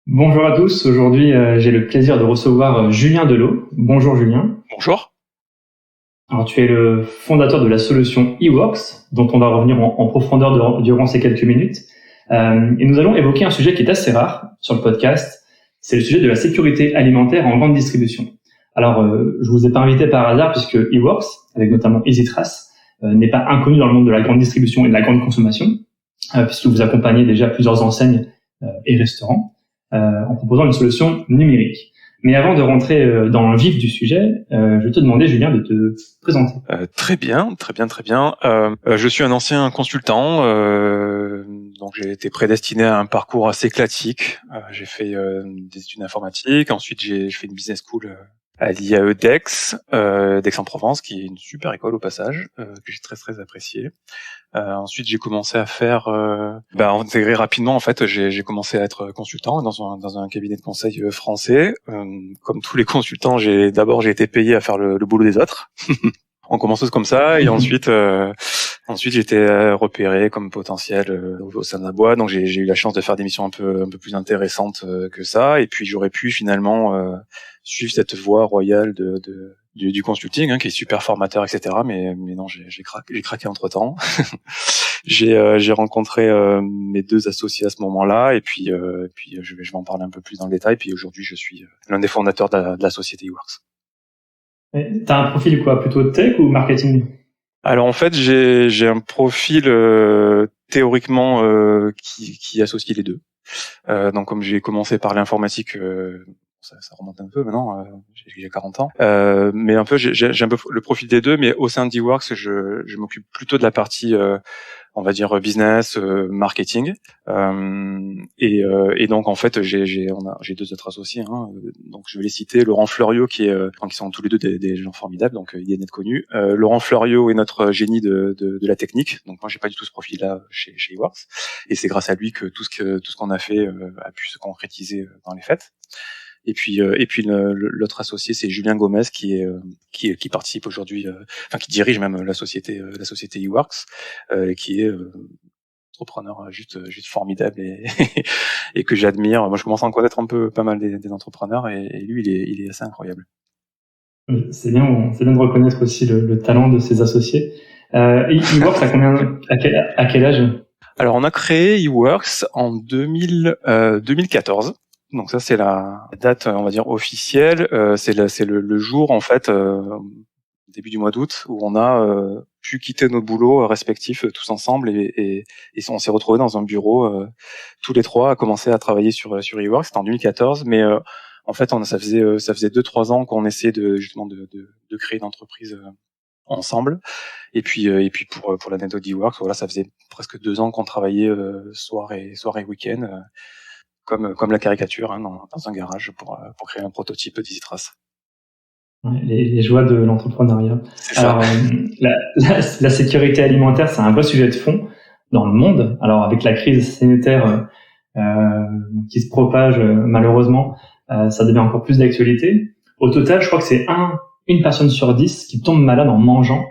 Bonjour à tous, aujourd'hui j'ai le plaisir de recevoir Julien Delot. Bonjour Julien. Bonjour. Alors tu es le fondateur de la solution eWorks, dont on va revenir en profondeur durant ces quelques minutes. Et nous allons évoquer un sujet qui est assez rare sur le podcast, c'est le sujet de la sécurité alimentaire en grande distribution. Alors je vous ai pas invité par hasard puisque eWorks, avec notamment EasyTrace, n'est pas inconnu dans le monde de la grande distribution et de la grande consommation, puisque vous accompagnez déjà plusieurs enseignes et restaurants en proposant une solution numérique. Mais avant de rentrer dans le vif du sujet, je vais te demander, Julien, de te présenter. Très bien, très bien, très bien. Je suis un ancien consultant, donc j'ai été prédestiné à un parcours assez classique. J'ai fait des études informatiques, ensuite j'ai fait une business school à l'IAE d'Aix-en-Provence, qui est une super école au passage, que j'ai très très appréciée. Ensuite, j'ai commencé à faire, intégrer rapidement. En fait, j'ai commencé à être consultant dans un cabinet de conseil français. Comme tous les consultants, j'ai été payé à faire le boulot des autres. On commence tous comme ça, et ensuite j'ai été repéré comme potentiel au sein de la boîte. Donc j'ai eu la chance de faire des missions un peu plus intéressantes que ça. Et puis j'aurais pu finalement suivre cette voie royale du consulting, qui est super formateur, etc. Mais non, j'ai craqué entre temps. J'ai rencontré mes deux associés à ce moment-là, et puis je vais en parler un peu plus dans le détail. Puis aujourd'hui, je suis l'un des fondateurs de la société eWorks. T'as un profil quoi, plutôt tech ou marketing? Alors en fait, j'ai un profil théoriquement qui associe les deux. Donc comme j'ai commencé par l'informatique, ça remonte un peu maintenant, j'ai 40 ans. Mais un peu j'ai un peu le profil des deux, mais au sein d'eWorks, je m'occupe plutôt de la partie on va dire business, marketing, et donc en fait j'ai deux autres associés, donc je vais les citer. Laurent Fleuriot qui sont tous les deux des gens formidables, donc il est net connu. Laurent Fleuriot est notre génie de la technique, donc moi j'ai pas du tout ce profil-là chez eWorks, et c'est grâce à lui que tout ce qu'on a fait a pu se concrétiser dans les faits. Et puis l'autre associé, c'est Julien Gomez qui participe aujourd'hui, qui dirige même la société eWorks, qui est entrepreneur juste formidable et et que j'admire. Moi, je commence à en connaître un peu pas mal des entrepreneurs, et lui, il est assez incroyable. C'est bien de reconnaître aussi le talent de ses associés. eWorks, à quel âge? Alors, on a créé eWorks en 2014. Donc ça, c'est la date, on va dire, officielle. C'est le jour, en fait, début du mois d'août, où on a pu quitter nos boulots respectifs tous ensemble, et on s'est retrouvés dans un bureau tous les trois à commencer à travailler sur eWorks. C'était en 2014, mais en fait, ça faisait 2-3 ans qu'on essayait justement de créer une entreprise ensemble. Et puis pour l'anecdote d'eWorks, voilà, ça faisait presque 2 ans qu'on travaillait soir et week-end, comme la caricature, dans un garage pour créer un prototype d'EasyTrace. Ouais, les joies de l'entrepreneuriat. C'est ça. Alors, la sécurité alimentaire, c'est un vrai sujet de fond dans le monde. Alors, avec la crise sanitaire qui se propage malheureusement, ça devient encore plus d'actualité. Au total, je crois que c'est une personne sur 10 qui tombe malade en mangeant,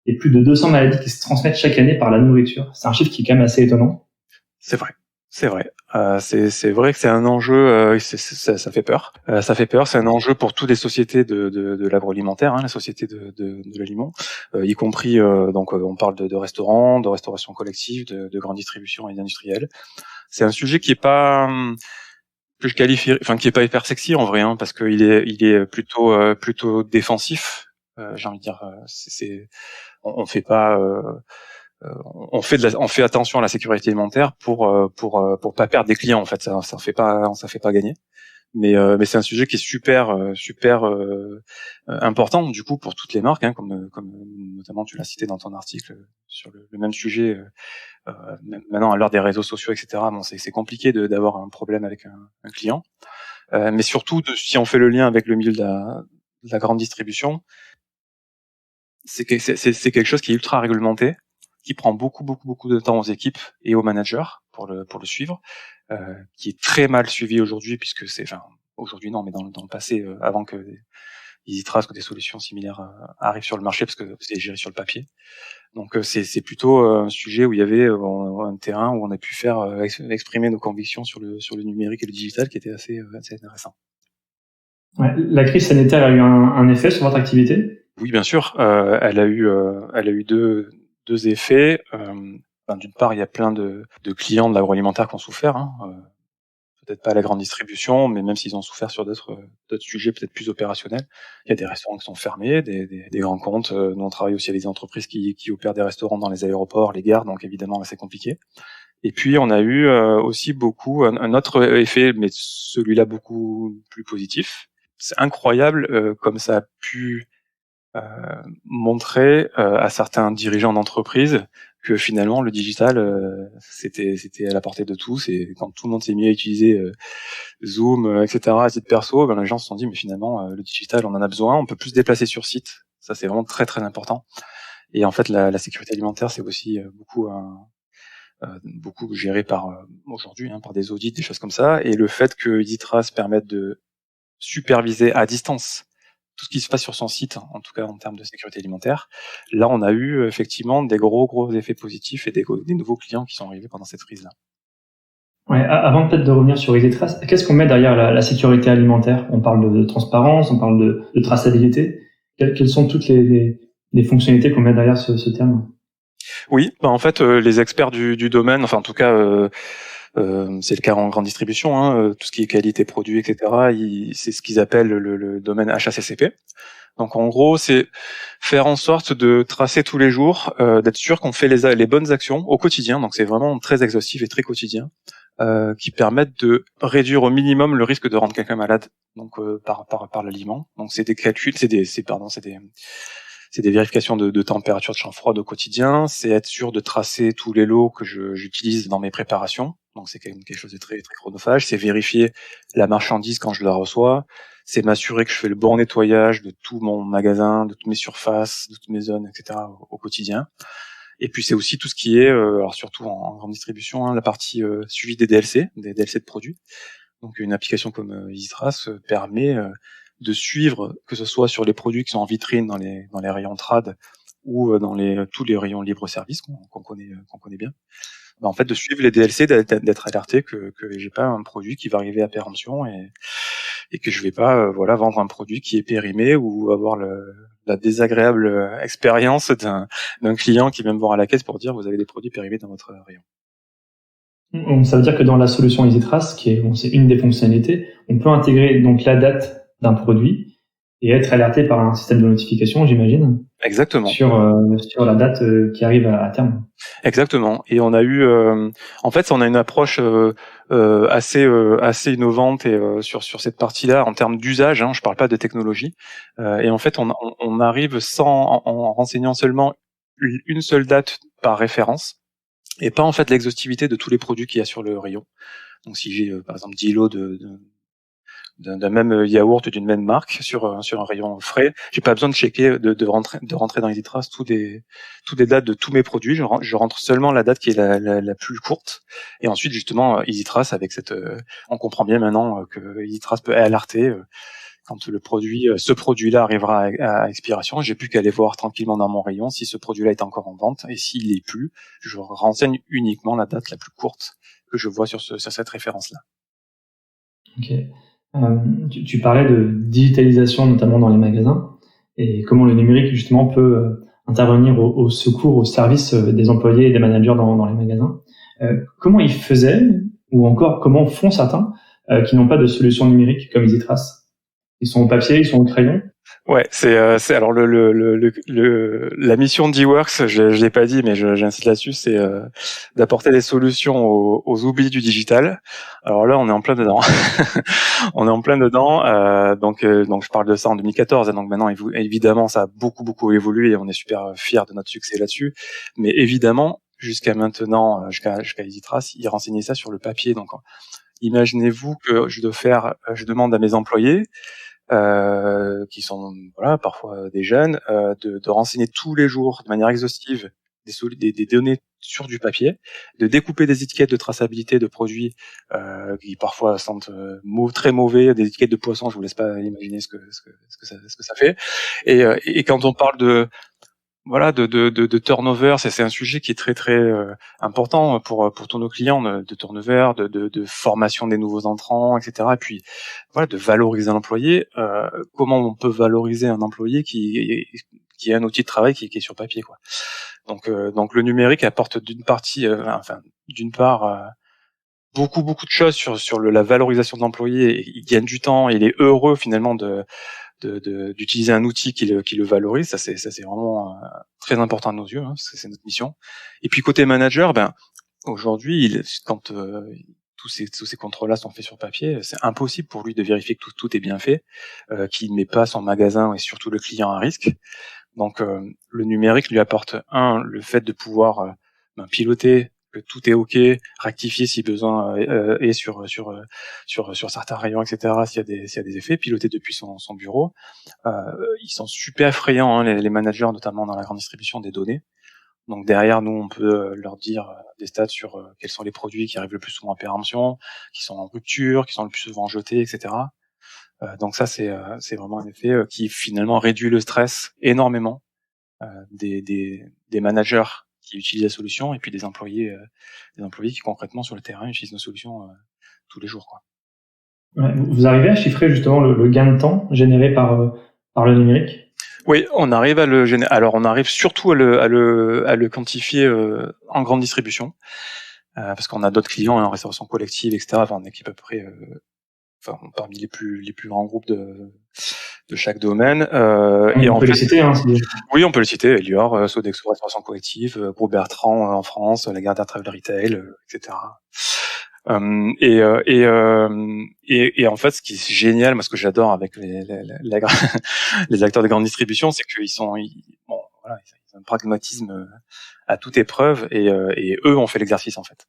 et plus de 200 maladies qui se transmettent chaque année par la nourriture. C'est un chiffre qui est quand même assez étonnant. C'est vrai. C'est vrai. C'est vrai que c'est un enjeu. Ça fait peur. Ça fait peur. C'est un enjeu pour toutes les sociétés de l'agroalimentaire, la société de l'aliment, y compris. Donc, on parle de restaurants, de restauration collective, de grande distribution et d'industriels. C'est un sujet qui est pas que je qualifie, qui est pas hyper sexy en vrai, parce que il est plutôt défensif. J'ai envie de dire, on fait pas. On fait attention à la sécurité alimentaire pour pas perdre des clients, en fait. Ça fait pas gagner. Mais c'est un sujet qui est super important du coup pour toutes les marques, comme notamment tu l'as cité dans ton article sur le même sujet. Maintenant, à l'heure des réseaux sociaux, etc. Bon, c'est compliqué d'avoir un problème avec un client. Mais surtout, si on fait le lien avec le milieu de la grande distribution, c'est quelque chose qui est ultra réglementé, qui prend beaucoup de temps aux équipes et aux managers pour le suivre, qui est très mal suivi aujourd'hui, puisque aujourd'hui non, mais dans le passé, avant que EasyTrace ou des solutions similaires arrivent sur le marché parce que c'est géré sur le papier. Donc c'est plutôt un sujet où il y avait un terrain où on a pu faire exprimer nos convictions sur le numérique et le digital qui était assez intéressant. Ouais, la crise sanitaire a eu un effet sur votre activité? Oui, bien sûr. Elle a eu deux effets. D'une part, il y a plein de clients de l'agroalimentaire qui ont souffert. Peut-être pas la grande distribution, mais même s'ils ont souffert sur d'autres sujets peut-être plus opérationnels. Il y a des restaurants qui sont fermés, des grands comptes. Nous, on travaille aussi avec des entreprises qui opèrent des restaurants dans les aéroports, les gares, donc évidemment, là, c'est compliqué. Et puis, on a eu aussi beaucoup un autre effet, mais celui-là beaucoup plus positif. C'est incroyable comme ça a pu montrer à certains dirigeants d'entreprise que finalement le digital c'était à la portée de tous, et quand tout le monde s'est mis à utiliser Zoom, etc. à titre perso, les gens se sont dit mais finalement le digital on en a besoin, on peut plus se déplacer sur site, ça c'est vraiment très très important. Et en fait la sécurité alimentaire c'est aussi beaucoup géré par aujourd'hui par des audits, des choses comme ça, et le fait que EasyTrace permette de superviser à distance tout ce qui se passe sur son site, en tout cas en termes de sécurité alimentaire. Là, on a eu effectivement des gros effets positifs et des nouveaux clients qui sont arrivés pendant cette crise-là. Ouais, avant peut-être de revenir sur EasyTrace, qu'est-ce qu'on met derrière la sécurité alimentaire? On parle de transparence, on parle de traçabilité. Quelles sont toutes les fonctionnalités qu'on met derrière ce terme? Oui, en fait, les experts du domaine, enfin en tout cas, c'est le cas en grande distribution, tout ce qui est qualité produit, etc. C'est ce qu'ils appellent le domaine HACCP. Donc en gros, c'est faire en sorte de tracer tous les jours, d'être sûr qu'on fait les bonnes actions au quotidien. Donc c'est vraiment très exhaustif et très quotidien, qui permettent de réduire au minimum le risque de rendre quelqu'un malade. Donc par l'aliment. Donc c'est des calculs, c'est des vérifications de température de chambre froide au quotidien. C'est être sûr de tracer tous les lots que j'utilise dans mes préparations. Donc c'est quand même quelque chose de très très chronophage. C'est vérifier la marchandise quand je la reçois. C'est m'assurer que je fais le bon nettoyage de tout mon magasin, de toutes mes surfaces, de toutes mes zones, etc. au quotidien. Et puis c'est aussi tout ce qui est, alors surtout en grande distribution, la partie suivi des DLC de produits. Donc une application comme EasyTrace permet de suivre, que ce soit sur les produits qui sont en vitrine dans les rayons trad ou dans tous les rayons libre-service qu'on connaît bien. En fait, de suivre les DLC, d'être alerté que j'ai pas un produit qui va arriver à péremption et que je vais pas vendre un produit qui est périmé ou avoir la désagréable expérience d'un client qui vient me voir à la caisse pour dire vous avez des produits périmés dans votre rayon. Ça veut dire que dans la solution EasyTrace, c'est une des fonctionnalités, on peut intégrer donc la date d'un produit et être alerté par un système de notification, j'imagine. Exactement. Sur la date qui arrive à terme. Exactement. Et on a eu, en fait, on a une approche assez innovante et sur cette partie-là en termes d'usage. Je parle pas de technologie. Et en fait, on arrive en renseignant seulement une seule date par référence, et pas en fait l'exhaustivité de tous les produits qu'il y a sur le rayon. Donc si j'ai par exemple 10 lots d'un même yaourt d'une même marque sur un rayon frais, j'ai pas besoin de checker de rentrer dans EasyTrace toutes les dates de tous mes produits. Je rentre seulement la date qui est la plus courte, et ensuite justement EasyTrace avec on comprend bien maintenant que EasyTrace peut alerter quand ce produit-là arrivera à expiration. J'ai plus qu'à aller voir tranquillement dans mon rayon si ce produit-là est encore en vente, et s'il est plus, je renseigne uniquement la date la plus courte que je vois sur cette référence-là. Ok. Tu parlais de digitalisation notamment dans les magasins et comment le numérique justement peut intervenir au secours, au service des employés et des managers dans les magasins. Comment ils faisaient, ou encore comment font certains qui n'ont pas de solution numérique comme EasyTrace? Ils sont au papier, ils sont au crayon? Ouais, c'est alors la mission d'E-Works, je l'ai pas dit, mais j'insiste là-dessus, c'est d'apporter des solutions aux oublis du digital. Alors là, on est en plein dedans. On est en plein dedans. Donc je parle de ça en 2014, et donc maintenant évidemment ça a beaucoup évolué et on est super fiers de notre succès là-dessus. Mais évidemment, jusqu'à maintenant, jusqu'à EasyTrace, ils renseignaient ça sur le papier. Donc imaginez-vous que je demande à mes employés, qui sont parfois des jeunes, de renseigner tous les jours de manière exhaustive des données sur du papier, de découper des étiquettes de traçabilité de produits qui parfois sentent très mauvais, des étiquettes de poisson, je vous laisse pas imaginer ce que ça fait. Et quand on parle de turnover, c'est un sujet qui est très très important pour tous nos clients, de turnover, de formation des nouveaux entrants, etc. Et puis voilà, de valoriser l'employé. Comment on peut valoriser un employé qui est un outil de travail qui est sur papier, quoi. Donc le numérique apporte d'une part beaucoup de choses sur la valorisation de l'employé. Il gagne du temps, il est heureux finalement d'utiliser un outil qui le valorise. Ça c'est vraiment très important à nos yeux, parce que c'est notre mission. Et puis côté manager, aujourd'hui, quand tous ces contrôles-là sont faits sur papier, c'est impossible pour lui de vérifier que tout est bien fait, qu'il ne met pas son magasin et surtout le client à risque. Donc le numérique lui apporte le fait de pouvoir piloter que tout est ok, rectifier si besoin et sur certains rayons, etc. S'il y a des effets, piloter depuis son bureau. Ils sont super effrayants, les managers, notamment dans la grande distribution des données. Donc derrière, nous, on peut leur dire des stats sur quels sont les produits qui arrivent le plus souvent en péremption, qui sont en rupture, qui sont le plus souvent jetés, etc. Donc ça, c'est vraiment un effet qui finalement réduit le stress énormément des managers qui utilisent la solution et puis des employés qui concrètement sur le terrain utilisent nos solutions tous les jours, quoi. Ouais, vous arrivez à chiffrer justement le gain de temps généré par le numérique? Oui, on arrive à le générer. Alors on arrive surtout à le quantifier en grande distribution, parce qu'on a d'autres clients en restauration collective, etc. Enfin, on équipe à peu près parmi les plus grands groupes de chaque domaine. Et on peut les citer, hein, oui, on peut le citer. Elior, Sodexo, restauration collective, Groupe Bertrand en France, Lagardère Travel Retail, etc. Et en fait, ce qui est génial, moi, ce que j'adore avec les acteurs de grande distribution, c'est qu'ils ont un pragmatisme à toute épreuve, et eux ont fait l'exercice en fait.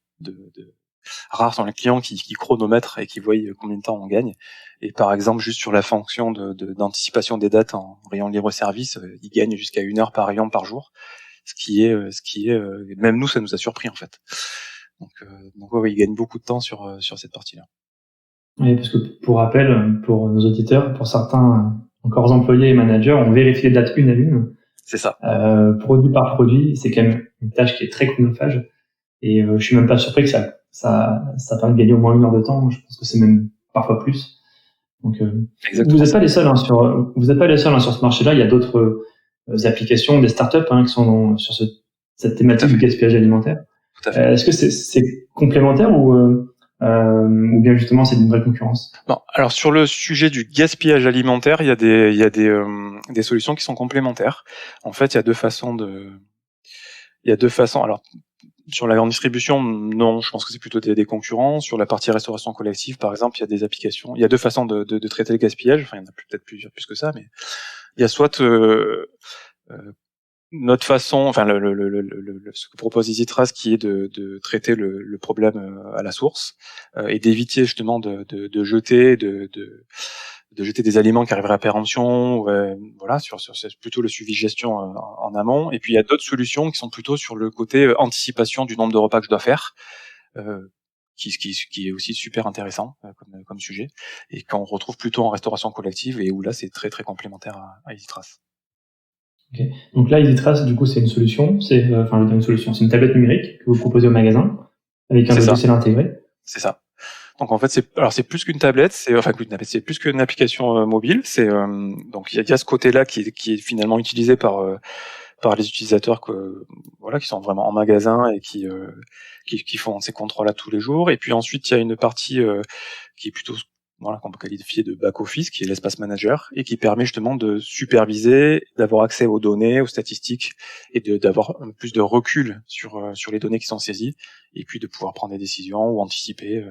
Rares sont les clients qui chronomètrent et qui voient combien de temps on gagne. Et par exemple, juste sur la fonction d'anticipation des dates en rayon libre-service, ils gagnent jusqu'à 1 heure par rayon par jour, ce qui est même nous, ça nous a surpris en fait. Donc ouais, ils gagnent beaucoup de temps sur cette partie-là. Oui, parce que pour rappel, pour nos auditeurs, pour certains encore employés et managers, on vérifie les dates une à une. C'est ça. Produit par produit, c'est quand même une tâche qui est très chronophage. Et je suis même pas surpris que ça permet de gagner au moins 1 heure de temps. Je pense que c'est même parfois plus. Donc vous n'êtes pas les seuls sur ce marché-là. Il y a d'autres applications, des startups qui sont sur cette thématique du gaspillage alimentaire. Est-ce que c'est complémentaire ou bien justement c'est une vraie concurrence? Non. Alors sur le sujet du gaspillage alimentaire, il y a des solutions qui sont complémentaires. En fait, il y a deux façons. Alors sur la grande distribution, non, je pense que c'est plutôt des concurrents. Sur la partie restauration collective, par exemple, il y a des applications. Il y a deux façons de traiter le gaspillage. Enfin, il y en a peut-être plus que ça, mais il y a soit notre façon, enfin ce que propose EasyTrace, qui est de traiter le problème à la source et d'éviter justement de jeter des aliments qui arriveraient à péremption, voilà, sur plutôt le suivi gestion en amont. Et puis il y a d'autres solutions qui sont plutôt sur le côté anticipation du nombre de repas que je dois faire, qui est aussi super intéressant comme sujet, et qu'on retrouve plutôt en restauration collective, et où là c'est très très complémentaire à EasyTrace. Okay. Donc là, EasyTrace, du coup, c'est une solution, c'est une tablette numérique que vous proposez au magasin avec un logiciel intégré. C'est ça. Donc en fait, c'est plus qu'une tablette, c'est plus qu'une application mobile. Donc il y a ce côté-là qui est finalement utilisé par les utilisateurs qui sont vraiment en magasin et qui font ces contrôles-là tous les jours. Et puis ensuite, il y a une partie qui est plutôt qu'on peut qualifier de back-office, qui est l'espace manager, et qui permet justement de superviser, d'avoir accès aux données, aux statistiques, et d'avoir plus de recul sur les données qui sont saisies, et puis de pouvoir prendre des décisions ou anticiper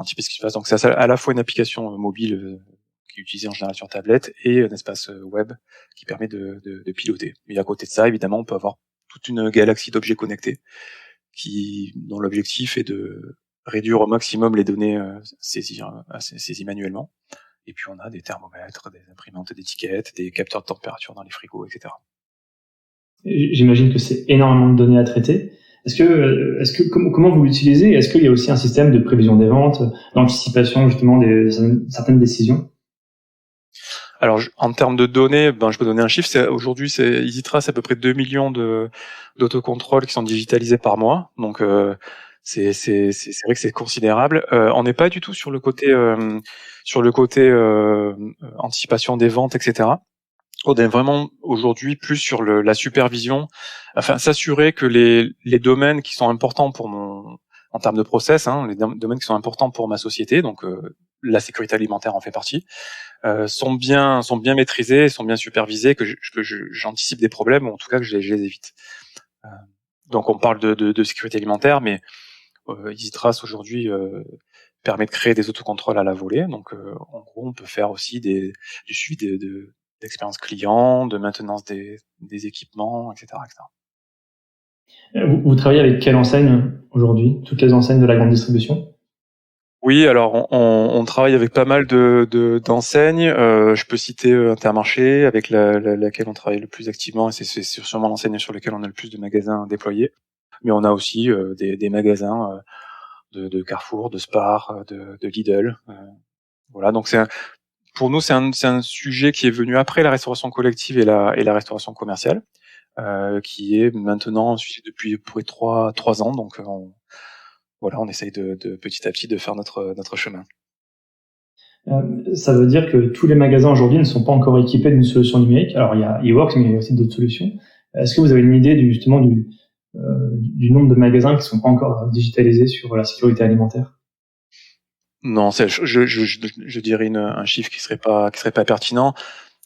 ce qui se passe. Donc c'est à la fois une application mobile qui est utilisée en général sur tablette, et un espace web qui permet de piloter. Et à côté de ça, évidemment, on peut avoir toute une galaxie d'objets connectés dont l'objectif est de réduire au maximum les données saisies manuellement. Et puis on a des thermomètres, des imprimantes d'étiquettes, des capteurs de température dans les frigos, etc. J'imagine que c'est énormément de données à traiter. Comment vous l'utilisez? Est-ce qu'il y a aussi un système de prévision des ventes, d'anticipation justement de certaines décisions? Alors, en termes de données, je peux donner un chiffre. Aujourd'hui, EasyTrace, c'est à peu près 2 millions d'autocontrôles qui sont digitalisés par mois. Donc, c'est vrai que c'est considérable. On n'est pas du tout sur le côté anticipation des ventes, etc. On est vraiment aujourd'hui plus sur la supervision, enfin s'assurer que les domaines qui sont importants en termes de process, les domaines qui sont importants pour ma société, donc la sécurité alimentaire en fait partie, sont bien maîtrisés, sont bien supervisés, que j'anticipe des problèmes ou en tout cas que je les évite. Donc on parle de sécurité alimentaire, mais EasyTrace aujourd'hui permet de créer des autocontrôles à la volée. Donc en gros on peut faire aussi du suivi d'expérience client, de maintenance des équipements, etc., etc. Vous travaillez avec quelle enseigne aujourd'hui? Toutes les enseignes de la grande distribution? Oui, alors on travaille avec pas mal d'enseignes. Je peux citer Intermarché, avec laquelle on travaille le plus activement, et c'est sûrement l'enseigne sur laquelle on a le plus de magasins déployés. Mais on a aussi des magasins de Carrefour, de Spar, de Lidl. Voilà, donc pour nous c'est un sujet qui est venu après la restauration collective et la restauration commerciale, qui est maintenant suivi depuis près de 3 ans. Donc on essaye de petit à petit de faire notre chemin. Ça veut dire que tous les magasins aujourd'hui ne sont pas encore équipés d'une solution numérique. Alors il y a eWorks, mais il y a aussi d'autres solutions. Est-ce que vous avez une idée du nombre de magasins qui ne sont pas encore digitalisés sur la sécurité alimentaire? Non, je dirais un chiffre qui serait pas pertinent.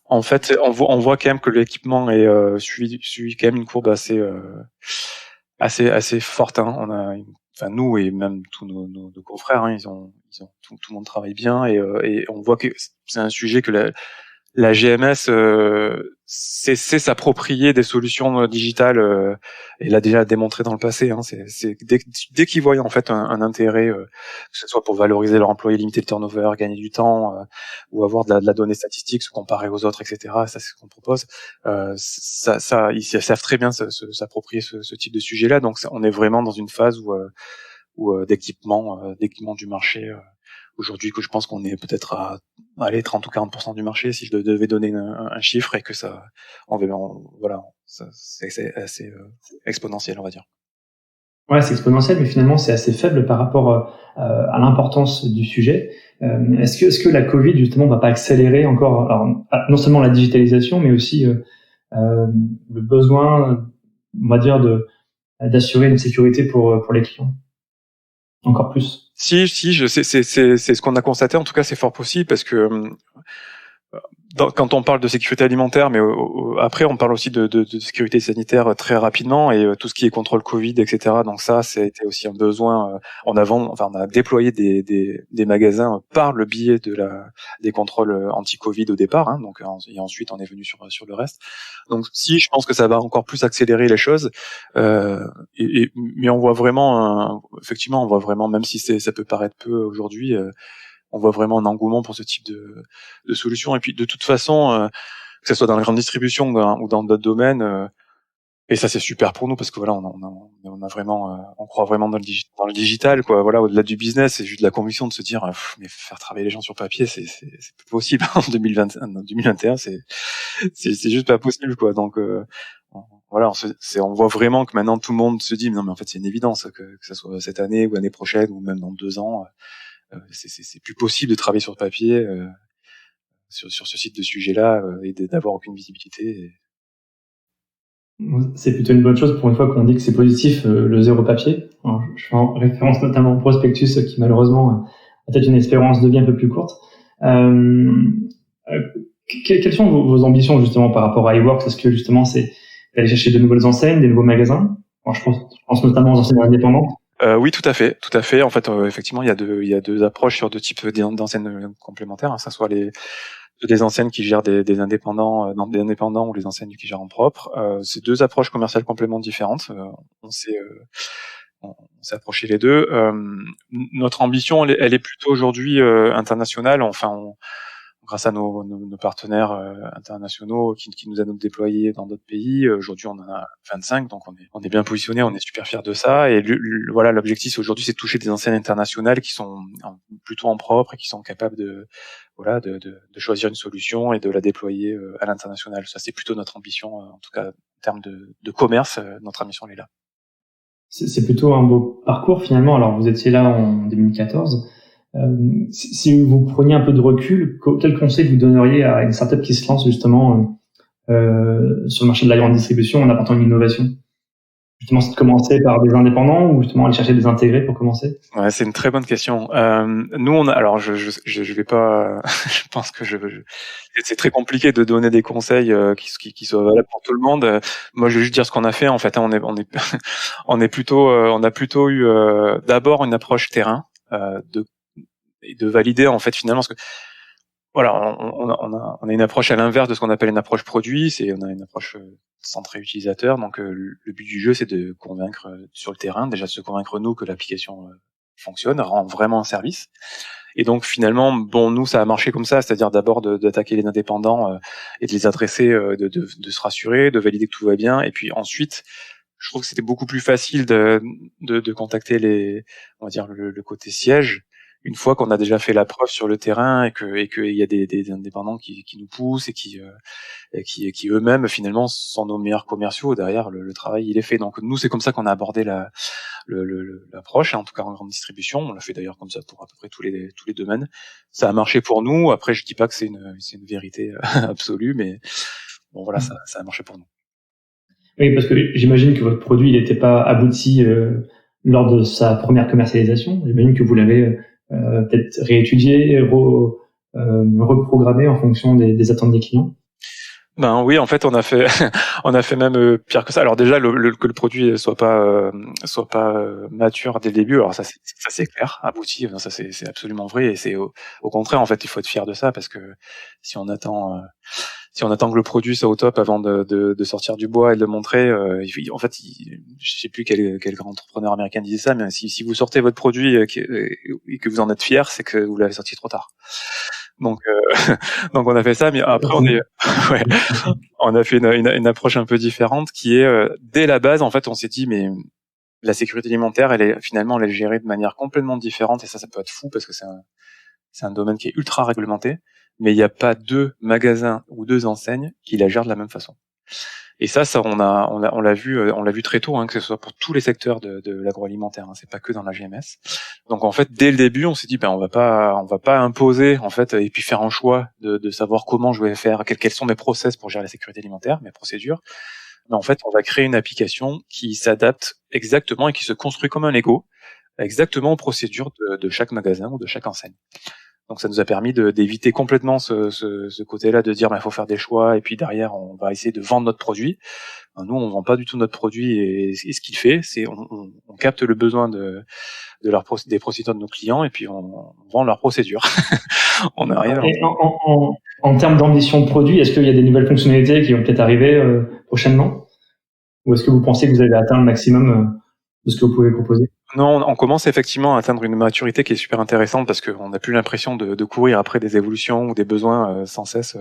En fait, on voit quand même que l'équipement est suit quand même une courbe assez forte. Enfin nous et même tous nos confrères, tout le monde travaille bien, et on voit que c'est un sujet que la GMS sait s'approprier des solutions digitales, et l'a déjà démontré dans le passé. C'est dès qu'ils voient en fait un intérêt, que ce soit pour valoriser leur employé, limiter le turnover, gagner du temps, ou avoir de la donnée statistique, se comparer aux autres, etc. Ça c'est ce qu'on propose. Ils savent très bien s'approprier ce type de sujet-là. Donc on est vraiment dans une phase où d'équipement du marché. Aujourd'hui, que je pense qu'on est peut-être à 30 ou 40% du marché, si je devais donner un chiffre, et que c'est assez exponentiel, on va dire. Ouais, c'est exponentiel, mais finalement c'est assez faible par rapport à l'importance du sujet. Est-ce que la Covid justement va pas accélérer encore, alors, non seulement la digitalisation, mais aussi le besoin, on va dire, d'assurer une sécurité pour les clients encore plus? Si, je sais, c'est ce qu'on a constaté. En tout cas, c'est fort possible, parce que quand on parle de sécurité alimentaire, mais après on parle aussi de sécurité sanitaire très rapidement, et tout ce qui est contrôle Covid, etc. Donc ça a été aussi un besoin. On a déployé des magasins par le biais des contrôles anti-Covid au départ. Donc et ensuite on est venu sur le reste. Donc si, je pense que ça va encore plus accélérer les choses. Mais on voit vraiment, effectivement, même si ça peut paraître peu aujourd'hui. On voit vraiment un engouement pour ce type de solution. Et puis de toute façon, que ce soit dans la grande distribution ou dans d'autres domaines, et ça c'est super pour nous, parce que voilà, on a vraiment, on croit vraiment dans le digital, quoi. Voilà, au-delà du business, c'est juste de la conviction de se dire, mais faire travailler les gens sur papier, c'est plus possible en 2021, c'est juste pas possible, quoi. Donc voilà, on voit vraiment que maintenant tout le monde se dit, non mais en fait c'est une évidence, que ça soit cette année ou l'année prochaine ou même dans 2 ans. C'est plus possible de travailler sur papier sur ce type de sujet-là, et d'avoir aucune visibilité. C'est plutôt une bonne chose pour une fois qu'on dit que c'est positif, le zéro papier. Alors, je fais en référence notamment au prospectus, qui malheureusement a peut-être une espérance de vie un peu plus courte. Quelles sont vos ambitions justement par rapport à iWorks? Est-ce que justement c'est d'aller chercher de nouvelles enseignes, des nouveaux magasins? Alors, je pense notamment aux enseignes indépendantes. Oui, tout à fait. En fait, effectivement, il y a deux approches sur deux types d'enseignes complémentaires. Ça soit des enseignes qui gèrent des indépendants, des indépendants, ou les enseignes qui gèrent en propre. C'est deux approches commerciales complètement différentes. On s'est approché les deux. Notre ambition, elle est plutôt aujourd'hui internationale. Enfin, grâce à nos partenaires internationaux qui nous aident à nous déployer dans d'autres pays. Aujourd'hui, on en a 25, donc on est bien positionné, on est super fiers de ça. Et voilà, l'objectif aujourd'hui, c'est de toucher des enseignes internationales qui sont plutôt en propre et qui sont capables de choisir une solution et de la déployer à l'international. Ça, c'est plutôt notre ambition, en tout cas en termes de commerce. Notre ambition, elle est là. C'est plutôt un beau parcours finalement. Alors vous étiez là en 2014. Si vous preniez un peu de recul, quel conseil vous donneriez à une startup qui se lance justement sur le marché de la grande distribution en apportant une innovation? Justement, c'est de commencer par des indépendants ou justement aller chercher des intégrés pour commencer? Ouais, c'est une très bonne question. Nous, alors je vais pas, je pense que c'est très compliqué de donner des conseils qui soient valables pour tout le monde. Moi, je vais juste dire ce qu'on a fait. En fait, on a plutôt eu d'abord une approche terrain de valider en fait finalement ce que voilà, on a une approche à l'inverse de ce qu'on appelle une approche produit. On a une approche centrée utilisateur. Donc le but du jeu, c'est de convaincre sur le terrain, déjà de se convaincre nous que l'application fonctionne, rend vraiment un service. Et donc finalement, bon, nous ça a marché comme ça, c'est-à-dire d'abord d'attaquer les indépendants et de les adresser, de se rassurer, de valider que tout va bien, et puis ensuite, je trouve que c'était beaucoup plus facile de contacter on va dire le côté siège une fois qu'on a déjà fait la preuve sur le terrain et que il y a des indépendants qui nous poussent et qui eux-mêmes finalement sont nos meilleurs commerciaux. Derrière le travail il est fait. Donc nous c'est comme ça qu'on a abordé l'approche, en tout cas en grande distribution. On l'a fait d'ailleurs comme ça pour à peu près tous les domaines. Ça a marché pour nous. Après je dis pas que c'est une vérité absolue, mais bon voilà, ça a marché pour nous. Oui, parce que j'imagine que votre produit il n'était pas abouti lors de sa première commercialisation. J'imagine que vous l'avez peut-être réétudié, reprogrammé en fonction des attentes des clients. Ben oui, en fait, on a fait, on a fait même pire que ça. Alors déjà, que le produit soit pas mature dès le début. Alors ça, c'est clair, abouti. Ça, c'est absolument vrai. Et c'est au contraire, en fait, il faut être fier de ça parce que si on attend, que le produit soit au top avant de sortir du bois et de le montrer, en fait, je sais plus quel grand entrepreneur américain disait ça, mais si vous sortez votre produit et que vous en êtes fier, c'est que vous l'avez sorti trop tard. Donc, donc on a fait ça, mais après ouais, on a fait une approche un peu différente qui est dès la base, en fait, on s'est dit mais la sécurité alimentaire, elle est gérée de manière complètement différente et ça peut être fou parce que c'est un domaine qui est ultra réglementé, mais il n'y a pas 2 magasins ou 2 enseignes qui la gèrent de la même façon. Et ça on l'a vu très tôt, hein, que ce soit pour tous les secteurs de l'agroalimentaire, hein, c'est pas que dans la GMS. Donc en fait, dès le début, on s'est dit, on va pas imposer en fait et puis faire un choix de savoir comment je vais faire, quels sont mes process pour gérer la sécurité alimentaire, mes procédures. Mais en fait, on va créer une application qui s'adapte exactement et qui se construit comme un Lego, exactement aux procédures de chaque magasin ou de chaque enseigne. Donc ça nous a permis d'éviter complètement ce côté-là de dire il faut faire des choix et puis derrière on va essayer de vendre notre produit. Nous on vend pas du tout notre produit et ce qu'il fait c'est on capte le besoin des procédures de nos clients et puis on vend leurs procédures. On arrive. Et en termes d'ambition de produit, est-ce qu'il y a des nouvelles fonctionnalités qui vont peut-être arriver prochainement, ou est-ce que vous pensez que vous avez atteint le maximum de ce que vous pouvez proposer? Non, on commence effectivement à atteindre une maturité qui est super intéressante parce qu'on n'a plus l'impression de courir après des évolutions ou des besoins sans cesse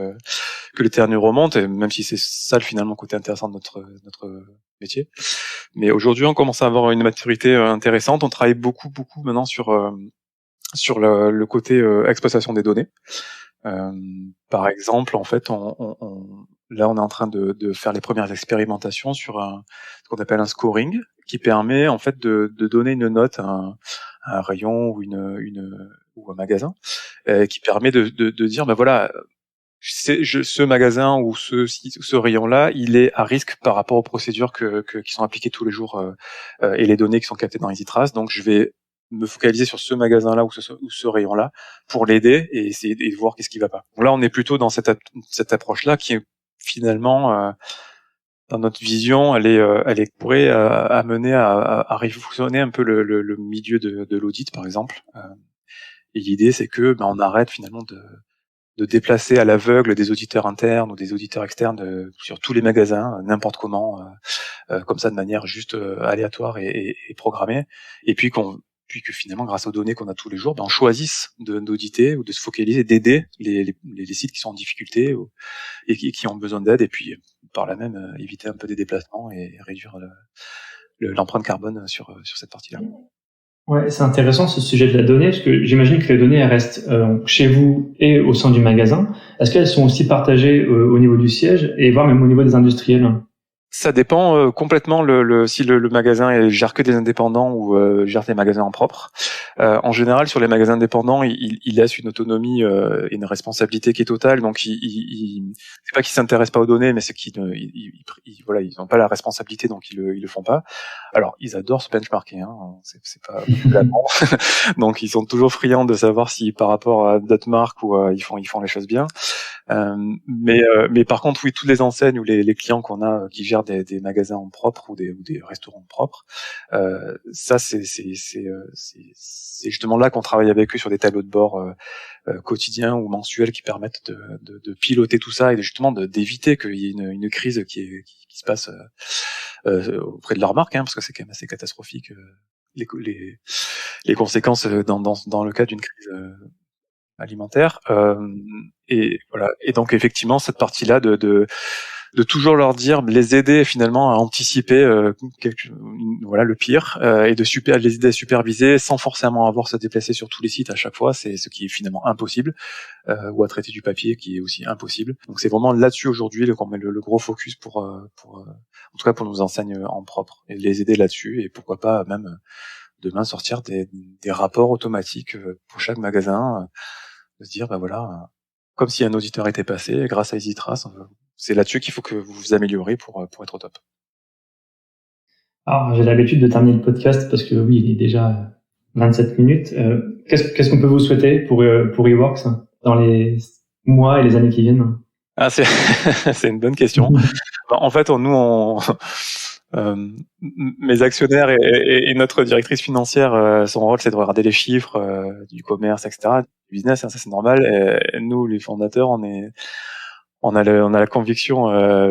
que le terrain nous remonte, et même si c'est ça finalement côté intéressant de notre métier. Mais aujourd'hui, on commence à avoir une maturité intéressante. On travaille beaucoup maintenant sur le côté exploitation des données. Par exemple, en fait, là, on est en train de faire les premières expérimentations sur ce qu'on appelle un scoring, qui permet en fait de donner une note à un rayon ou un magasin, qui permet de dire, voilà, ce magasin ou ce rayon-là, il est à risque par rapport aux procédures qui sont appliquées tous les jours et les données qui sont captées dans EasyTrace. Donc, je vais me focaliser sur ce magasin-là ou ce rayon-là pour l'aider et essayer de voir qu'est-ce qui va pas. Donc là, on est plutôt dans cette approche-là qui est finalement, dans notre vision, elle pourrait amener à révolutionner un peu le milieu de l'audit, par exemple. Et l'idée, c'est que on arrête finalement de déplacer à l'aveugle des auditeurs internes ou des auditeurs externes sur tous les magasins, n'importe comment, comme ça de manière juste aléatoire et programmée, et puis qu'on puis que finalement, grâce aux données qu'on a tous les jours, on choisisse d'auditer ou de se focaliser, d'aider les sites qui sont en difficulté et qui ont besoin d'aide, et puis par là même éviter un peu des déplacements et réduire l'empreinte carbone sur cette partie-là. Ouais, c'est intéressant ce sujet de la donnée, parce que j'imagine que les données elles restent chez vous et au sein du magasin. Est-ce qu'elles sont aussi partagées au niveau du siège et voire même au niveau des industriels? Ça dépend complètement si le magasin gère que des indépendants ou gère des magasins en propre. En général, sur les magasins indépendants, il laisse une autonomie et une responsabilité qui est totale. Donc, c'est pas qu'ils s'intéressent pas aux données, mais c'est qu'ils voilà, ils n'ont pas la responsabilité, donc ils le font pas. Alors, ils adorent se benchmarker, hein. C'est pas donc ils sont toujours friands de savoir si par rapport à d'autres marques ou ils font les choses bien. Mais par contre, oui, toutes les enseignes ou les clients qu'on a qui gèrent des magasins en propre ou des restaurants propres, ça c'est justement là qu'on travaille avec eux sur des tableaux de bord quotidiens ou mensuels qui permettent de piloter tout ça et justement d'éviter qu'il y ait une crise qui se passe auprès de leur marque, hein, parce que c'est quand même assez catastrophique les conséquences dans le cas d'une crise alimentaire, et voilà. Et donc effectivement cette partie-là de toujours leur dire, les aider finalement à anticiper voilà le pire, et de les aider à superviser sans forcément avoir à se déplacer sur tous les sites à chaque fois, c'est ce qui est finalement impossible, ou à traiter du papier qui est aussi impossible. Donc c'est vraiment là-dessus aujourd'hui qu'on met le gros focus pour en tout cas pour nos enseignes en propre, et les aider là-dessus, et pourquoi pas même demain sortir des rapports automatiques pour chaque magasin, de se dire voilà, comme si un auditeur était passé, grâce à EasyTrace, c'est là-dessus qu'il faut que vous vous améliorez pour être au top. Alors, j'ai l'habitude de terminer le podcast parce que oui, il est déjà 27 minutes. Qu'est-ce qu'on peut vous souhaiter pour Eworks dans les mois et les années qui viennent? Ah, c'est une bonne question. En fait, mes actionnaires et notre directrice financière, son rôle c'est de regarder les chiffres du commerce, etc., du business, hein, ça c'est normal. Et nous, les fondateurs, on a la conviction,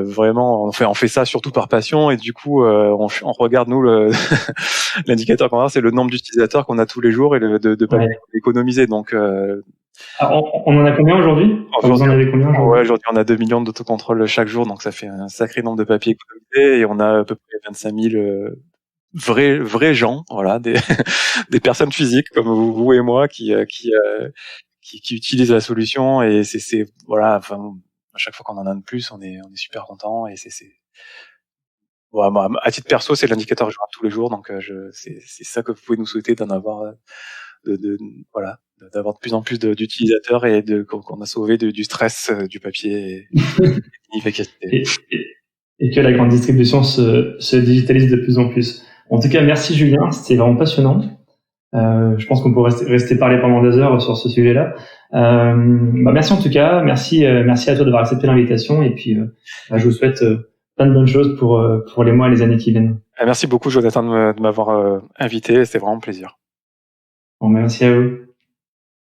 vraiment, on fait ça surtout par passion, et du coup on regarde nous l'indicateur qu'on a, c'est le nombre d'utilisateurs qu'on a tous les jours et de papier qu'on a économisé. Donc alors, on en a combien aujourd'hui? Vous en avez combien aujourd'hui? Ouais, aujourd'hui on a 2 millions d'autocontrôles chaque jour, donc ça fait un sacré nombre de papiers économisés, et on a à peu près 25 000 vrais gens, voilà, des personnes physiques comme vous et moi qui utilisent la solution, et c'est voilà, enfin à chaque fois qu'on en a de plus, on est super content, et voilà, moi, à titre perso, c'est l'indicateur que je regarde tous les jours, donc c'est ça que vous pouvez nous souhaiter, d'en avoir voilà, d'avoir de plus en plus d'utilisateurs, et qu'on a sauvé du stress du papier et que la grande distribution se digitalise de plus en plus. En tout cas, merci Julien, c'était vraiment passionnant. Je pense qu'on pourrait rester parler pendant des heures sur ce sujet-là. Merci en tout cas, merci à toi d'avoir accepté l'invitation, et puis je vous souhaite plein de bonnes choses pour les mois et les années qui viennent. Merci beaucoup Jonathan de m'avoir invité, c'était vraiment un plaisir. Bon, merci à vous.